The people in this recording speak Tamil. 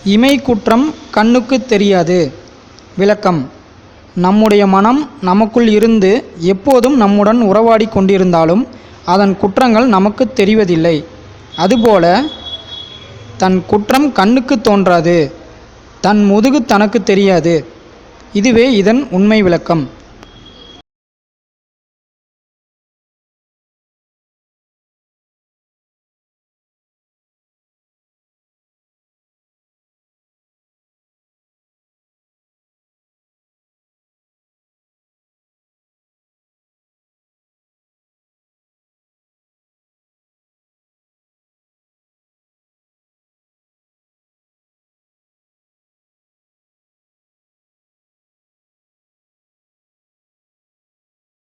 இமை குற்றம் கண்ணுக்கு தெரியாது. விளக்கம்: நம்முடைய மனம் நமக்குள் இருந்து எப்போதும் நம்முடன் உறவாடி கொண்டிருந்தாலும் அதன் குற்றங்கள் நமக்கு தெரிவதில்லை. அதுபோல தன் குற்றம் கண்ணுக்கு தோன்றாது, தன் முதுகு தனக்கு தெரியாது. இதுவே இதன் உண்மை விளக்கம்.